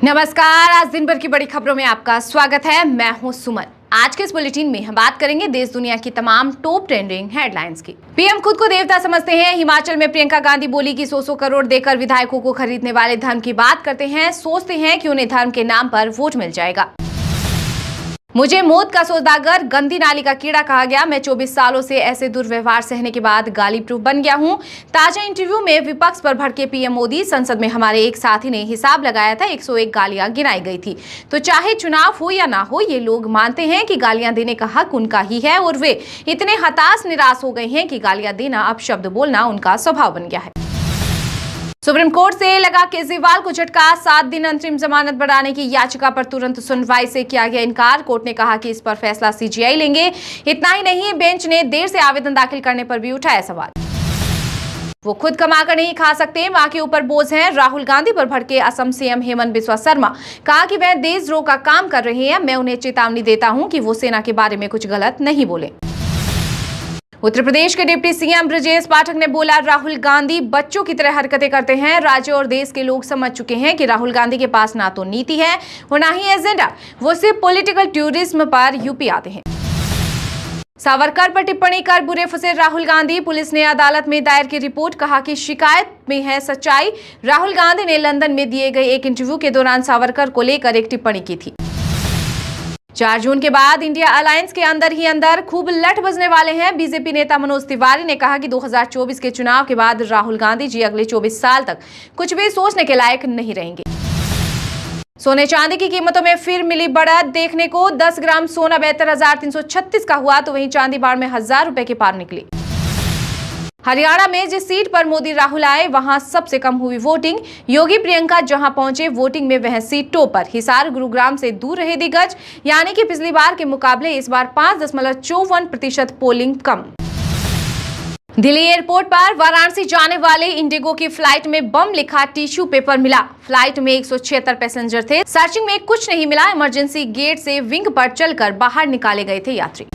नमस्कार, आज दिन भर की बड़ी खबरों में आपका स्वागत है। मैं हूं सुमन। आज के इस बुलेटिन में हम बात करेंगे देश दुनिया की तमाम टॉप ट्रेंडिंग हेडलाइंस की। पीएम खुद को देवता समझते हैं। हिमाचल में प्रियंका गांधी बोली कि 100 करोड़ देकर विधायकों को खरीदने वाले धर्म की बात करते हैं, सोचते हैं कि उन्हें धर्म के नाम पर वोट मिल जाएगा। मुझे मौत का सौदागर, गंदी नाली का कीड़ा कहा गया। मैं 24 सालों से ऐसे दुर्व्यवहार सहने के बाद गाली प्रूफ बन गया हूं। ताजा इंटरव्यू में विपक्ष पर भड़के पीएम मोदी। संसद में हमारे एक साथी ने हिसाब लगाया था, 101 गालियां गिनाई गई थी। तो चाहे चुनाव हो या ना हो, ये लोग मानते हैं कि गालियां देने का हक उनका ही है और वे इतने हताश निराश हो गए हैं कि गालियां देना, अब शब्द बोलना उनका स्वभाव बन गया है। सुप्रीम कोर्ट से लगा केजरीवाल को झटका। 7 दिन अंतरिम जमानत बढ़ाने की याचिका पर तुरंत सुनवाई से किया गया इनकार। कोर्ट ने कहा कि इस पर फैसला सीजीआई लेंगे। इतना ही नहीं, बेंच ने देर से आवेदन दाखिल करने पर भी उठाया सवाल। वो खुद कमाकर नहीं खा सकते, मां के ऊपर बोझ हैं। राहुल गांधी पर भड़के असम सीएम हेमंत बिस्वा शर्मा। कहा कि वह देशद्रोह का काम कर रहे हैं। मैं उन्हें चेतावनी देता हूं कि वो सेना के बारे में कुछ गलत नहीं बोले। उत्तर प्रदेश के डिप्टी सीएम ब्रजेश पाठक ने बोला, राहुल गांधी बच्चों की तरह हरकतें करते हैं। राज्य और देश के लोग समझ चुके हैं कि राहुल गांधी के पास ना तो नीति है और ना ही एजेंडा। वो सिर्फ पॉलिटिकल टूरिज्म पर यूपी आते हैं। सावरकर पर टिप्पणी कर बुरे फंसे राहुल गांधी। पुलिस ने अदालत में दायर की रिपोर्ट, कहा कि शिकायत में है सच्चाई। राहुल गांधी ने लंदन में दिए गए एक इंटरव्यू के दौरान सावरकर को लेकर एक टिप्पणी की थी। 4 जून के बाद इंडिया अलायंस के अंदर ही अंदर खूब लठ बजने वाले हैं। बीजेपी नेता मनोज तिवारी ने कहा कि 2024 के चुनाव के बाद राहुल गांधी जी अगले 24 साल तक कुछ भी सोचने के लायक नहीं रहेंगे। सोने चांदी की कीमतों में फिर मिली बढ़त देखने को। 10 ग्राम सोना 72,336 का हुआ, तो वहीं चांदी बाढ़ में 1000 रुपए के पार निकली। हरियाणा में जिस सीट पर मोदी राहुल आए, वहां सबसे कम हुई वोटिंग। योगी प्रियंका जहां पहुंचे, वोटिंग में वह सीट टॉपर। हिसार गुरुग्राम से दूर रहे दिग्गज, यानी कि पिछली बार के मुकाबले इस बार 5.54% पोलिंग कम। दिल्ली एयरपोर्ट पर वाराणसी जाने वाले इंडिगो की फ्लाइट में बम लिखा टिश्यू पेपर मिला। फ्लाइट में 176 पैसेंजर थे। सर्चिंग में कुछ नहीं मिला। इमरजेंसी गेट से विंग पर चलकर बाहर निकाले गए थे यात्री।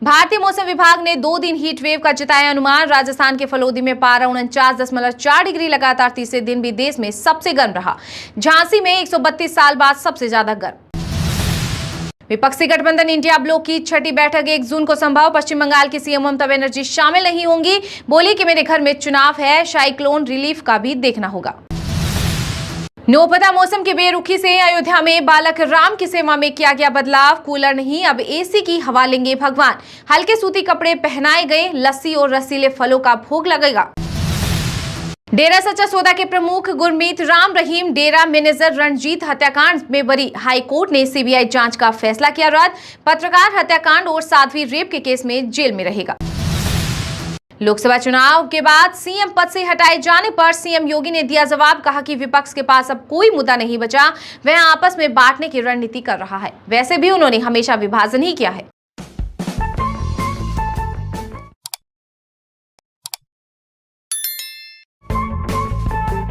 भारतीय मौसम विभाग ने 2 दिन हीट वेव का जताया अनुमान। राजस्थान के फलोदी में पारा 49.4 डिग्री लगातार तीसरे दिन भी देश में सबसे गर्म रहा। झांसी में 132 साल बाद सबसे ज्यादा गर्म। विपक्षी गठबंधन इंडिया ब्लॉक की 6ठी बैठक 1 जून को संभव। पश्चिम बंगाल की सीएम ममता बनर्जी शामिल नहीं होंगी। बोली कि मेरे घर में चुनाव है, साइक्लोन रिलीफ का भी देखना होगा। नौपता मौसम की बेरुखी से अयोध्या में बालक राम की सेवा में किया गया बदलाव। कूलर नहीं, अब एसी की हवा लेंगे भगवान। हल्के सूती कपड़े पहनाए गए। लस्सी और रसीले फलों का भोग लगेगा। डेरा सच्चा सौदा के प्रमुख गुरमीत राम रहीम, डेरा मैनेजर रणजीत हत्याकांड में बरी। हाई कोर्ट ने सीबीआई जांच का फैसला किया रद्द। पत्रकार हत्याकांड और साध्वी रेप के केस में जेल में रहेगा। लोकसभा चुनाव के बाद सीएम पद से हटाए जाने पर सीएम योगी ने दिया जवाब। कहा कि विपक्ष के पास अब कोई मुद्दा नहीं बचा, वह आपस में बांटने की रणनीति कर रहा है। वैसे भी उन्होंने हमेशा विभाजन ही किया है।